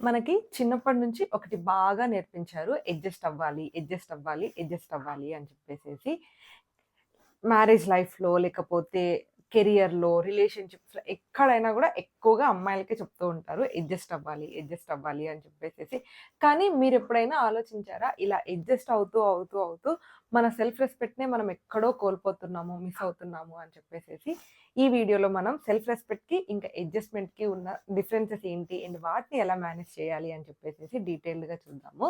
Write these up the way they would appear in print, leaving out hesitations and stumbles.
మనకి చిన్నప్పటి నుంచి ఒకటి బాగా నేర్పించారు. అడ్జస్ట్ అవ్వాలి, అడ్జస్ట్ అవ్వాలి, అడ్జస్ట్ అవ్వాలి అని చెప్పేసేసి. మ్యారేజ్ లైఫ్‌లో లేకపోతే కెరియర్‌లో, రిలేషన్‌షిప్స్‌లో ఎక్కడైనా గూడా ఎక్కువగా అమ్మాయిలకే చెప్తూ ఉంటారు. అడ్జస్ట్ అవ్వాలి, అడ్జస్ట్ అవ్వాలి అని చెప్పేసేసి. కానీ మీరెప్పుడైనా ఆలోచించారా? ఇలా అడ్జస్ట్ అవుతూ, అవుతూ, అవుతూ మన సెల్ఫ్ రెస్పెక్ట్‌నే మనం ఎక్కడో కోల్పోతున్నాము, మిస్ అవుతున్నాము అని చెప్పేసేసి. ఈ వీడియోలో మనం సెల్ఫ్ రెస్పెక్ట్‌కి ఇంకా అడ్జస్ట్‌మెంట్‌కి ఉన్న డిఫరెన్సెస్ ఏంటి? అండ్ వాటిని ఎలా మేనేజ్ చేయాలి అని చెప్పేసేసి డీటెయిల్డ్‌గా చూద్దాము.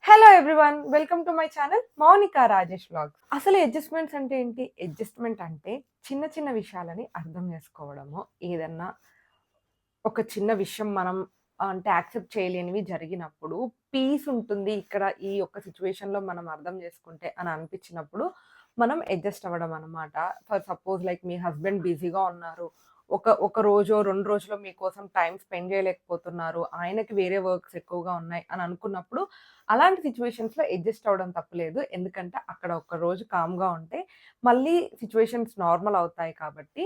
Hello everyone! Welcome to my channel Mounika Rajesh vlogs. అసలు అడ్జస్ట్‌మెంట్స్ అంటే ఏంటి? అడ్జస్ట్‌మెంట్ అంటే చిన్న చిన్న విషయాలని అర్థం చేసుకోవడము. ఏదన్నా ఒక చిన్న విషయం మనం అంటే యాక్సెప్ట్ చేయలేనివి జరిగినప్పుడు పీస్ ఉంటుంది. ఇక్కడ ఈ ఒక్క సిట్యుయేషన్‌లో మనం అర్థం చేసుకుంటే అని అనిపించినప్పుడు మనం అడ్జస్ట్ అవ్వడం అన్నమాట. For suppose like me husband బిజీగా ఉన్నారు. ఒక రోజో, 2 రోజులో మీకోసం టైమ్ స్పెండ్ చేయలేకపోతున్నారు. ఆయనకి వేరే వర్క్స్ ఎక్కువగా ఉన్నాయి అని అనుకున్నప్పుడు అలాంటి సిట్యుయేషన్స్‌లో అడ్జస్ట్ అవ్వడం తప్పులేదు. ఎందుకంటే అక్కడ ఒక రోజు కామ్‌గా ఉంటే మళ్ళీ సిట్యుయేషన్స్ నార్మల్ అవుతాయి కాబట్టి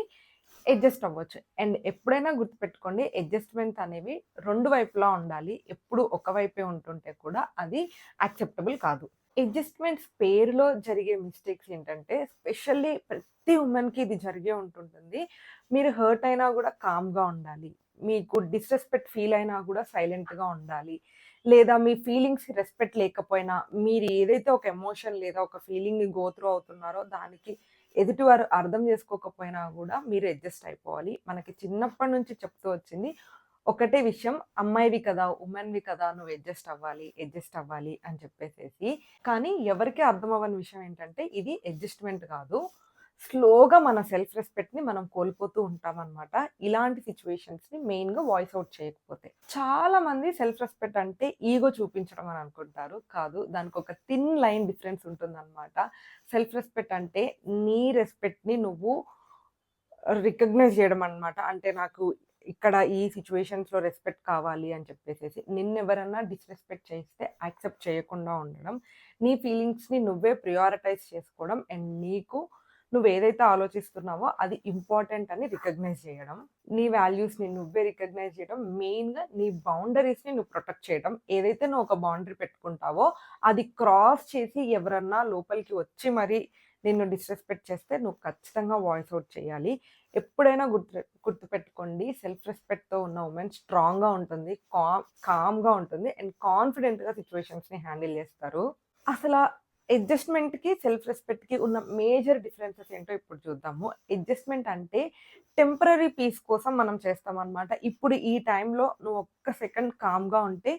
అడ్జస్ట్ అవ్వచ్చు. అండ్ ఎప్పుడైనా గుర్తుపెట్టుకోండి అడ్జస్ట్‌మెంట్ అనేవి 2 వైపులా ఉండాలి. ఎప్పుడు ఒక వైపే ఉంటుంటే కూడా అది యాక్సెప్టబుల్ కాదు. అడ్జస్ట్‌మెంట్స్ పేరులో జరిగే మిస్టేక్స్ ఏంటంటే స్పెషల్లీ ప్రతి వుమెన్‌కి ఇది జరిగే ఉంటుంటుంది. మీరు హర్ట్ అయినా గూడా కామ్‌గా ఉండాలి. మీకు డిస్‌రెస్పెక్ట్ ఫీల్ అయినా గూడా సైలెంట్‌గా ఉండాలి. లేదా మీ ఫీలింగ్స్‌కి రెస్పెక్ట్ లేకపోయినా మీరు ఏదైతే ఒక ఎమోషన్ లేదా ఒక ఫీలింగ్‌ని గో త్రూ అవుతున్నారో దానికి ఎదుటివారు అర్థం చేసుకోకపోయినా గూడా మీరు అడ్జస్ట్ అయిపోవాలి. మనకి చిన్నప్పటి నుంచి చెప్తూ వచ్చింది ఒకటే విషయం, అమ్మాయివి కదా! వుమెన్‌వి కదా! నువ్వు అడ్జస్ట్ అవ్వాలి, అడ్జస్ట్ అవ్వాలి అని చెప్పేసేసి. కానీ ఎవరికీ అర్థం అవ్వని విషయం ఏంటంటే ఇది అడ్జస్ట్‌మెంట్ కాదు. స్లోగా మన సెల్ఫ్ రెస్పెక్ట్‌ని మనం కోల్పోతూ ఉంటామనమాట. ఇలాంటి సిట్యుయేషన్స్‌ని మెయిన్‌గా వాయిస్ ఔట్ చేయకపోతే. చాలా మంది సెల్ఫ్ రెస్పెక్ట్ అంటే ఈగో చూపించడం అని అనుకుంటారు. కాదు. దానికొక థిన్ లైన్ డిఫరెన్స్ ఉంటుందనమాట. సెల్ఫ్ రెస్పెక్ట్ అంటే నీ రెస్పెక్ట్‌ని నువ్వు రికగ్నైజ్ చేయడం అన్నమాట. అంటే నాకు ఇక్కడ ఈ సిట్యుయేషన్స్‌లో రెస్పెక్ట్ కావాలి అని చెప్పేసేసి. నిన్నెవరన్నా డిస్‌రెస్పెక్ట్ చేస్తే యాక్సెప్ట్ చేయకుండా ఉండడం. నీ ఫీలింగ్స్‌ని నువ్వే ప్రియారిటైజ్ చేసుకోవడం. అండ్ నీకు నువ్వేదైతే ఆలోచిస్తున్నావో అది ఇంపార్టెంట్ అని రికగ్నైజ్ చేయడం. నీ వాల్యూస్‌ని నువ్వే రికగ్నైజ్ చేయడం. మెయిన్‌గా నీ బౌండరీస్‌ని నువ్వు ప్రొటెక్ట్ చేయడం. ఏదైతే నువ్వు ఒక బౌండరీ పెట్టుకుంటావో అది క్రాస్ చేసి ఎవరన్నా లోపలికి వచ్చి మరి నిన్ను డిస్‌రెస్పెక్ట్ చేస్తే నువ్వు ఖచ్చితంగా వాయిస్ ఔట్ చేయాలి. ఎప్పుడైనా గుర్తుపెట్టుకోండి సెల్ఫ్ రెస్పెక్ట్‌తో ఉన్న వుమెన్ స్ట్రాంగ్‌గా ఉంటుంది. కామ్‌గా ఉంటుంది. అండ్ కాన్ఫిడెంట్‌గా సిట్యుయేషన్స్‌ని హ్యాండిల్ చేస్తారు. అసల అడ్జస్ట్‌మెంట్‌కి, సెల్ఫ్ రెస్పెక్ట్‌కి ఉన్న మేజర్ డిఫరెన్సెస్ ఏంటో ఇప్పుడు చూద్దాము. అడ్జస్ట్‌మెంట్ అంటే టెంపరరీ పీస్ కోసం మనం చేస్తామనమాట. ఇప్పుడు ఈ టైంలో నువ్వు ఒక్క సెకండ్ కామ్‌గా ఉంటే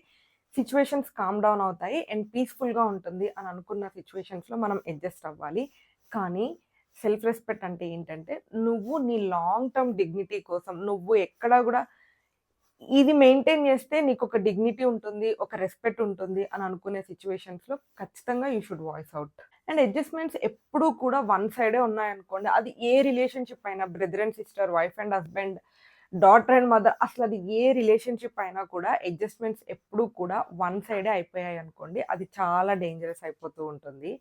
సిట్యుయేషన్స్ కామ్ డౌన్ అవుతాయి. అండ్ పీస్‌ఫుల్‌గా ఉంటుంది అని అనుకున్న సిట్యుయేషన్స్‌లో మనం అడ్జస్ట్ అవ్వాలి. కానీ సెల్ఫ్ రెస్పెక్ట్ అంటే ఏంటంటే నువ్వు నీ లాంగ్ టర్మ్ డిగ్నిటీ కోసం నువ్వు ఎక్కడా గూడా ఇది మెయింటైన్ చేస్తే నీకొక డిగ్నిటీ ఉంటుంది. ఒక రెస్పెక్ట్ ఉంటుంది అని అనుకునే సిట్యుయేషన్స్‌లో ఖచ్చితంగా you should voice out. And adjustments ఎప్పుడూ కూడా వన్ సైడే ఉన్నాయనుకోండి. అది ఏ రిలేషన్‌షిప్ అయినా brother and sister, wife and husband, daughter and mother అసలది ఏ రిలేషన్‌షిప్ అయినా కూడా అడ్జస్ట్‌మెంట్స్ ఎప్పుడూ కూడా వన్ సైడే అయిపోయాయనుకోండి. అది చాలా డేంజరస్ అయిపోతూ ఉంటుంది.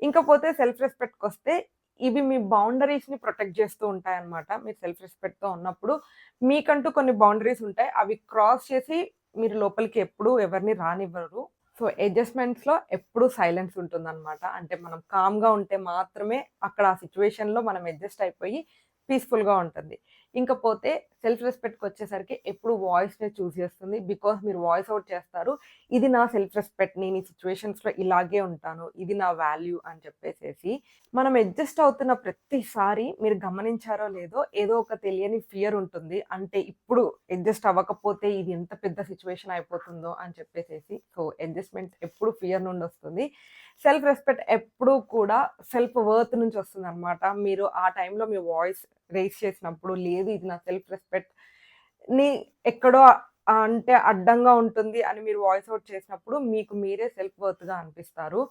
ఇంకపోతే సెల్ఫ్ రెస్పెక్ట్‌కొస్తే ఇవి మీ బౌండరీస్‌ని ప్రొటెక్ట్ చేస్తూ ఉంటాయన్నమాట. మీరు సెల్ఫ్ రెస్పెక్ట్‌తో ఉన్నప్పుడు మీకంటూ కొన్ని బౌండరీస్ ఉంటాయి. అవి క్రాస్ చేసి మీరు లోపలికి ఎప్పుడూ ఎవరిని రానివ్వరు. సో, అడ్జస్ట్‌మెంట్స్‌లో ఎప్పుడూ సైలెన్స్ ఉంటుందనమాట. అంటే మనం కామ్‌గా ఉంటే మాత్రమే అక్కడ ఆ సిట్యుయేషన్‌లో మనం అడ్జస్ట్ అయిపోయి పీస్‌ఫుల్‌గా ఉంటుంది. ఇంకపోతే సెల్ఫ్ రెస్పెక్ట్‌కొచ్చేసరికి ఎప్పుడు వాయిస్‌నే చూజ్ చేస్తుంది. బికాజ్ మీరు వాయిస్ ఔట్ చేస్తారు. ఇది నా సెల్ఫ్ రెస్పెక్ట్. నేను ఈ సిట్యుయేషన్స్‌లో ఇలాగే ఉంటాను. ఇది నా వాల్యూ అని చెప్పేసేసి. మనం అడ్జస్ట్ అవుతున్న ప్రతిసారి మీరు గమనించారో లేదో ఏదో ఒక తెలియని ఫియర్ ఉంటుంది. అంటే ఇప్పుడు అడ్జస్ట్ అవ్వకపోతే ఇది ఎంత పెద్ద సిట్యుయేషన్ అయిపోతుందో అని చెప్పేసేసి. సో, అడ్జస్ట్‌మెంట్ ఎప్పుడు ఫియర్ నుండొస్తుంది. సెల్ఫ్ రెస్పెక్ట్ ఎప్పుడూ కూడా సెల్ఫ్ వర్త్ నుంచి వస్తుందనమాట. మీరు ఆ టైంలో మీ వాయిస్ రైజ్ చేసినప్పుడు లేదు ఇది నా సెల్ఫ్ రెస్పెక్ట్‌ని ఎక్కడో అంటే అడ్డంగా ఉంటుంది అని మీరు వాయిస్ ఔట్ చేసినప్పుడు మీకు మీరే సెల్ఫ్ వర్త్‌గా అనిపిస్తారు.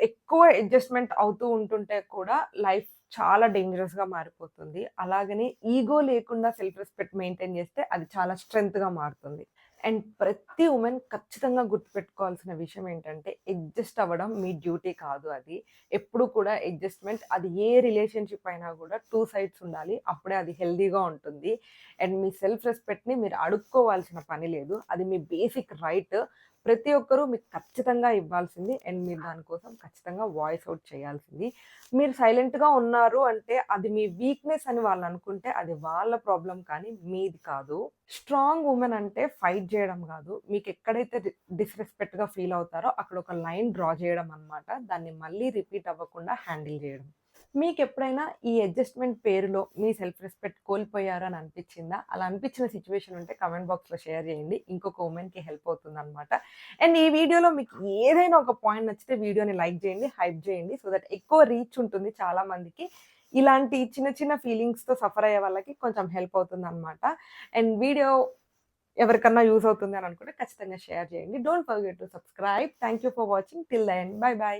ఎక్కువ అడ్జస్ట్‌మెంట్ అవుతూ ఉంటుంటే కూడా లైఫ్ చాలా డేంజరస్‌గా మారిపోతుంది. అలాగని ఈగో లేకుండా సెల్ఫ్ రెస్పెక్ట్ మెయింటైన్ చేస్తే అది చాలా స్ట్రెంగ్త్‌గా మారుతుంది. అండ్ ప్రతి ఉమెన్ ఖచ్చితంగా గుర్తుపెట్టుకోవాల్సిన విషయం ఏంటంటే, అడ్జస్ట్ అవ్వడం మీ డ్యూటీ కాదు అది. ఎప్పుడు కూడా అడ్జస్ట్‌మెంట్ అది ఏ రిలేషన్‌షిప్ అయినా గూడా 2 సైడ్స్ ఉండాలి. అప్పుడే అది హెల్తీగా ఉంటుంది. అండ్ మీ సెల్ఫ్ రెస్పెక్ట్‌ని మీరు అడుక్కోవాల్సిన పని లేదు. అది మీ బేసిక్ రైట్. ప్రతి ఒక్కరు మీకు ఖచ్చితంగా ఇవ్వాల్సింది. అండ్ మీరు దానికోసం ఖచ్చితంగా వాయిస్ ఔట్ చేయాల్సింది. మీరు సైలెంట్‌గా ఉన్నారు అంటే అది మీ వీక్‌నెస్ అని వాళ్ళనుకుంటే అది వాళ్ళ ప్రాబ్లమ్ కానీ మీది కాదు. స్ట్రాంగ్ వుమెన్ అంటే ఫైట్ జేయడం గాదు. మీకెక్కడైతే డిస్‌రెస్పెక్ట్‌గా ఫీల్ అవుతారో అక్కడ ఒక లైన్ డ్రా జేయడం అన్నమాట. దాన్ని మళ్ళీ రిపీట్ అవ్వకుండా హ్యాండిల్ జేయడం. మీకెప్పుడైనా ఈ అడ్జస్ట్‌మెంట్ పేరులో మీ సెల్ఫ్ రెస్పెక్ట్ కోల్పోయారు అని అనిపిచ్చిందా? అలా అనిపించిన సిట్యుయేషన్ ఉంటే కామెంట్ బాక్స్‌లో షేర్ జేయండి. ఇంకొక వుమెన్‌కి హెల్ప్ అవుతుందన్నమాట. అండ్ ఈ వీడియోలో మీకు ఏదైనా ఒక పాయింట్ నచ్చితే వీడియోని లైక్ జేయండి, హైప్ జేయండి. సో దట్ ఎక్కువ రీచ్ ఉంటుంది చాలా మందికి. ఇలాంటి చిన్న చిన్న ఫీలింగ్స్‌తో సఫర్ అయ్యే వాళ్ళకి కొంచెం హెల్ప్ అవుతుందన్నమాట. అండ్ వీడియో ఎవరికన్నా యూజ్ అవుతుంది అని అనుకుంటే ఖచ్చితంగా షేర్ చేయండి. Don't forget to subscribe. Thank you for watching. Till the end. By by.